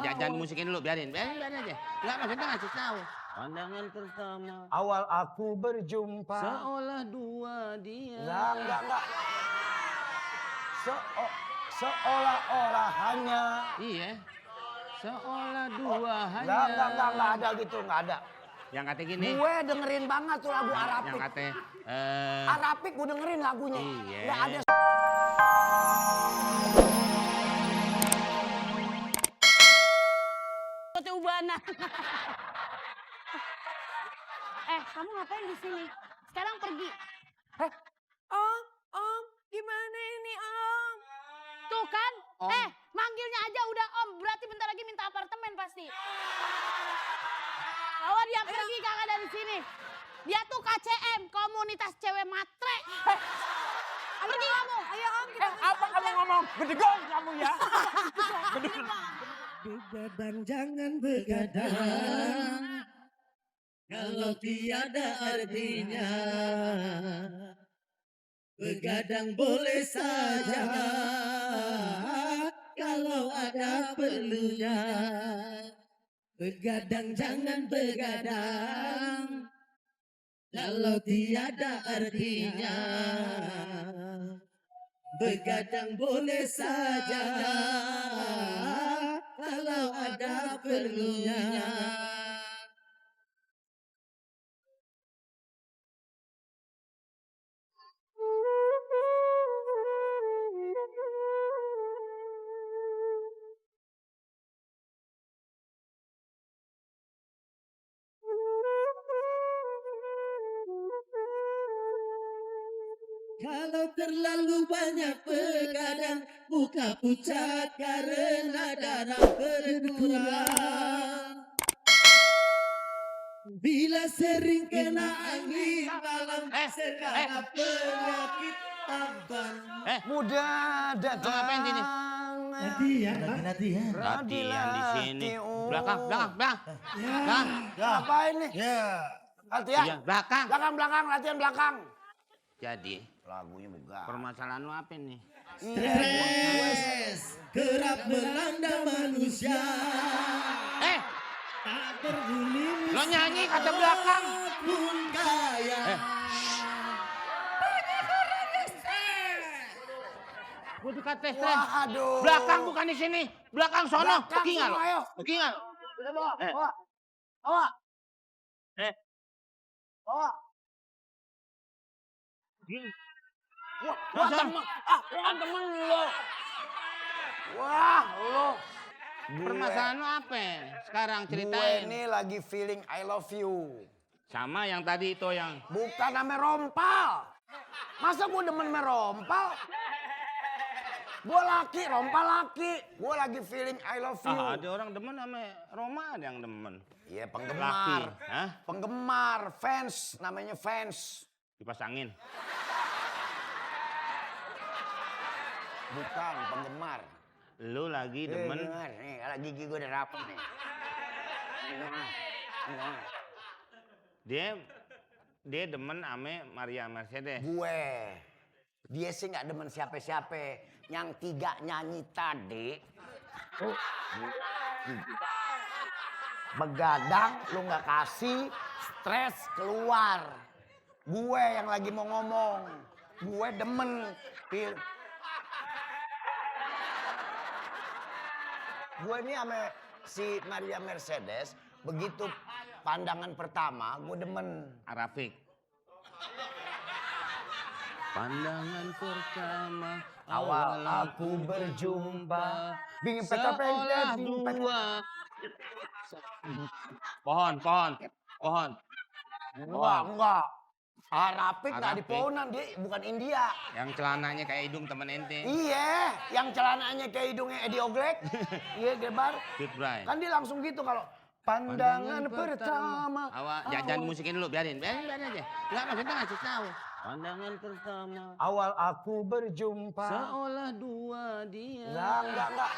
Jangan musikin dulu, biarin aja. Enggak, maksudnya ngasih tahu. Pandangan pertama. Awal aku berjumpa. Seolah dua dia. Enggak. Seolah-olah hanya. Iya. Seolah dua hanya. Enggak ada gitu, enggak ada. Yang kata gini. Gue dengerin banget tuh lagu Arapik. Yang kata Arapik gue dengerin lagunya. Iya. Enggak ada. Ubana. Kamu ngapain di sini? Sekarang pergi. Om, gimana ini Om? Tuh kan, manggilnya aja udah Om. Berarti bentar lagi minta apartemen pasti. Bawa dia pergi kakak dari sini. Dia tuh KCM, komunitas cewek matre. Pergi kamu. Ayo Om, kita Apa kamu ngomong? Bedegong kamu ya. Begadang jangan begadang, kalau tiada artinya. Begadang boleh saja, kalau ada perlunya. Begadang jangan begadang, kalau tiada artinya. Begadang boleh saja, kalau ada perlunya. Kalau terlalu banyak begadang, buka pucat karena darah berkurang. Bila sering kena angin malam, segala penyakit abang. Mudah datang. Lo ngapain sini? Latihan di sini. Belakang. Ngapain nih? Latihan. Iya, belakang. Latihan belakang. Jadi, Lagunya megah. permasalahan lo apa nih? Stres kerap melanda manusia. Tak peduli Lo nyanyi kata belakang. pun kaya. Gue dikata stres. Waduh. Belakang bukan di sini. Belakang sono. Belakang Pergi nggak lo? sono, ayo. Pergi nggak lo? Udah bawa. Wah, temen lo. Wah, lo. Permasalahan lo apa? Sekarang Gue ceritain. ini lagi feeling I love you. Sama yang tadi itu yang. Bukan namanya rompal. Masa gue demen sama rompal? Gue laki, rompal laki. Gue lagi feeling I love you. Ada orang demen sama Roma, ada yang demen. Iya, Laki. penggemar. Hah? Penggemar, fans. Namanya fans. Kipas angin. Bukan, penggemar. Lu lagi demen. Nih, lagi gigi gue udah rapet nih. Dia demen sama Maria Mercedes. Gue. Dia sih nggak demen siapa-siapa. Yang tiga nyanyi tadi. Begadang, lu nggak kasih, stres keluar. Gue yang lagi mau ngomong. Gue demen. Gue ini sama si Maria Mercedes, begitu pandangan pertama, gue demen. Arafik. Pandangan pertama Awal aku berjumpa. Bingin seolah dua. Pohon. Wah, enggak. Arapik nggak di Arapik. pohonan, dia bukan India. Yang celananya kayak hidung temen ente. Iya, yang celananya kayak hidungnya Eddie Oglek. Iya, Gebar. Good Brian. Kan dia langsung gitu kalau pandangan pertama. Jangan musikin dulu, biarin aja. Enggak, maksudnya ngasih tahu. Pandangan pertama. Awal aku berjumpa. Seolah dua dia. Enggak.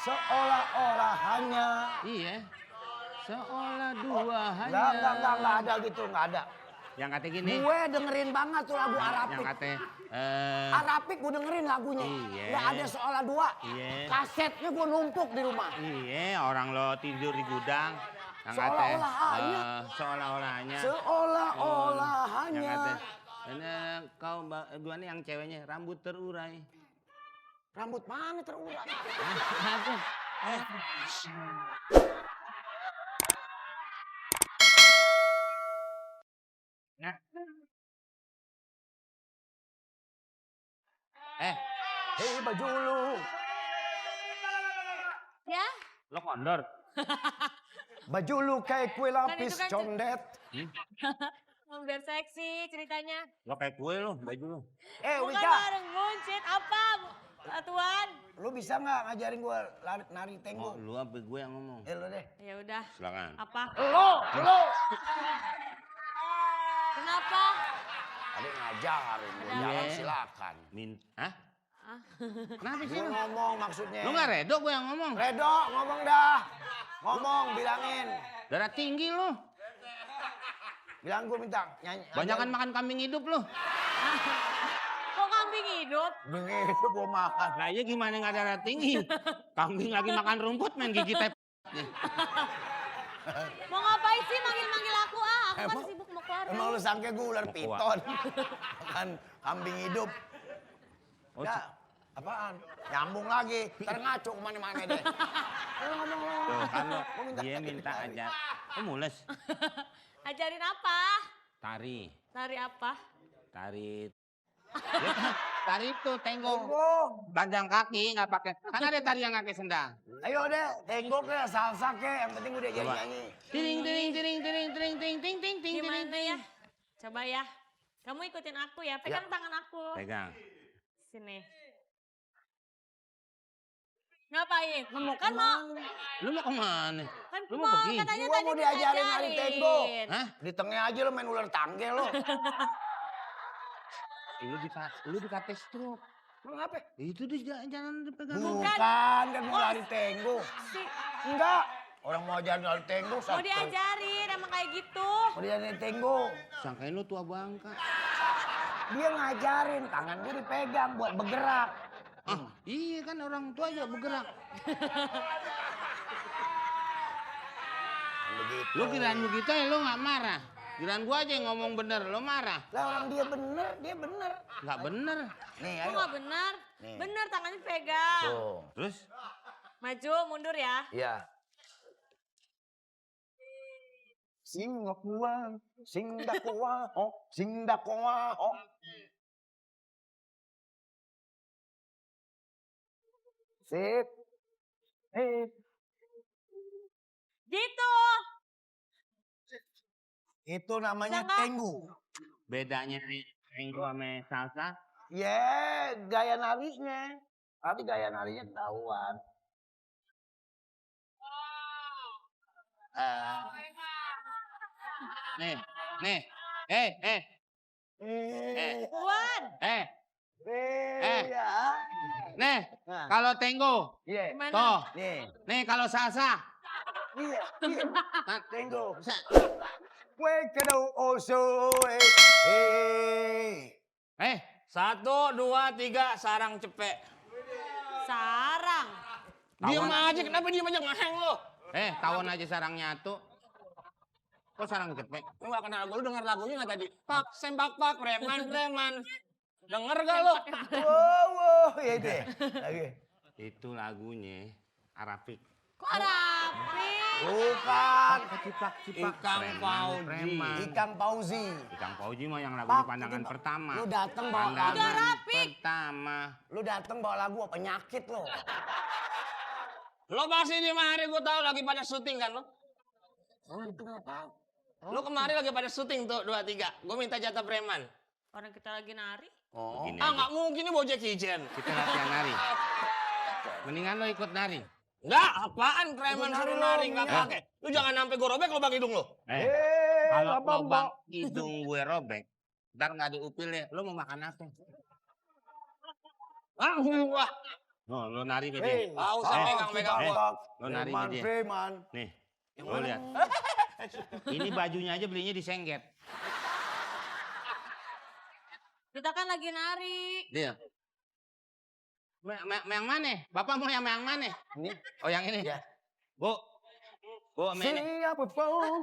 Seolah-olah hanya. Iya. Seolah dua hanya. Enggak ada gitu, enggak ada. Yang kata gini. Gue dengerin banget tuh lagu Arapik. Yang kata Arapik gue dengerin lagunya. Iya. Nggak ada seolah dua. Iya. Kasetnya gue numpuk di rumah. Iya, orang lo tidur di gudang. Yang kata Seolah-olahnya. seolah-olahnya. Seolah-olahnya. Yang kata kau gua nih yang ceweknya rambut terurai. Rambut mana terurai? Nah. Hei baju lu. Ya? Lo kondor. Baju lu kayak kue lapis itu kan condet. Biar seksi ceritanya. Lo kayak kue lo, baju lo. Bukan Wika, bareng buncit. Apa, Tuan? lu bisa nggak ngajarin gue nari Oh, tenggo? lu apa gue yang ngomong? Lu deh. Ya udah. Silakan. Apa? Lu. Kenapa? Tadi ngajarin gue, Iya. jangan silakan. Hah? Kenapa sih Gue lo? ngomong maksudnya. Lu nggak redo gue yang ngomong. Redo, ngomong dah. Ngomong, bilangin. Darah tinggi lo. Bilang gue minta nyanyi. Banyakan makan kambing hidup lo. Kok kambing hidup? Dengar itu gue makan. Nah iya gimana nggak darah tinggi? Kambing lagi makan rumput main gigi tep. Mau ngapain sih manggil-manggil aku? Aku kan Emang- sibuk mau keluar. Emang lu sangka gue ular piton. Makan kambing hidup. Oh, Ya, apaan? Nyambung lagi. Ntar ngaco kemana-mana deh. Lu ngomong tuh kan lo. Gua minta Dia minta aja. Oh mules. Ajarin apa? Tari. Tari apa? Tari. Ya, tari itu tenggo. Tenggo. Panjang kaki nggak pakai. Kan ada tari yang pakai sendal. Ayo deh, tenggo ke, salsa ke. Yang penting gue diajarin Coba. nyanyi. Tiring tiring tiring tiring tiring ting ting ting ting tiring. Gimana ya? Coba ya. Kamu ikutin aku ya. Pegang tangan aku. Pegang. Sini. Ngapain? Kan mau. Lu mau kemana? Kan Lu mau mau. pergi? Katanya Gua tadi mau diajarin nari tenggo. Hah? Di tengah aja lo main ular tangga lo. Lu dikata stroke. Lu ngapa? Itu di jalan dipegang. Bukan, kan mau lari tenggo. Si, Enggak. Orang mau ajarin lari tenggo. mau diajarin emang kayak gitu. Mau diajarin tenggo. Sangkain lu tua bangka. Dia ngajarin, tangan gue dipegang buat bergerak. Ah, iya kan orang tua juga bergerak. Begitu. Lu kirain begitu ya lu nggak marah. Kirain gua aja yang ngomong bener, lu marah. Lah orang dia bener. Nggak bener. Nih Kok ayo. nggak benar? Nih. Bener tangannya pegang. Tuh. Terus? Maju, mundur ya. Iya. Sing kuang, sing dakwa, oh, sing dakwa, oh. Sip. Gitu. Itu namanya Sama. tenggu. Bedanya tenggo sama salsa? Gaya narinya. Tapi gaya narinya ketahuan. Nih. Puan. Ya. Nih, Nah. kalau tenggo, Iya. Gimana? toh. Nih. Nih kalau salsa. Iya. Nah, Tenggo. sa- Kue kedau oso. 1, 2, 3, sarang cepek. Sarang. Diam aja, kenapa diam aja ngeheng lo? tawon aja sarang nyatu. Kok sarang cepek? Lu gak kenal lagu, lu denger lagunya gak tadi? Pak, sembak pak, preman. Denger gak lo? Wow, ya itu ya. Lagi. Itu lagunya Arapik. Kok rapi? Bukan. Cipak. Ikang Fauji. Preman. Ikang Pauzi. Ikang Fauji mah yang lagu Pak, di pandangan itu, Pak. pertama. Lu dateng bawa Pandangan Udah rapi. pertama. Lu dateng bawa lagu apa penyakit lo. Lo pasti di mari gue tahu lagi pada syuting kan lo? Oh, itu nggak tahu. Lo kemarin lagi pada syuting tuh 2, 3. Gue minta jatah preman. Orang kita lagi nari. Oh. Begini Ah aja. gak mungkin ini bojek hijen. Kita latihan nari. Mendingan lo ikut nari. Enggak, apaan preman Ikut nari suruh lo, nari gak iya. pakai. Lu jangan sampai gue robek lubang hidung lo. Kalau apa, lubang hidung gue robek, ntar nggak ada upilnya. Lo mau makan apa? Ah, wah. Oh, lo nari ke Hei, dia. Ah, usah pegang-pegang gua. Lo nari Preman, ke dia. preman. Nih, lo lihat. Ini bajunya aja belinya di Sengget. Kita kan lagi nari. Dia. Yang mana? Bapak mau yang mana? Ini. Oh yang ini. Ya. Bu. Bu, ini. Siapa pun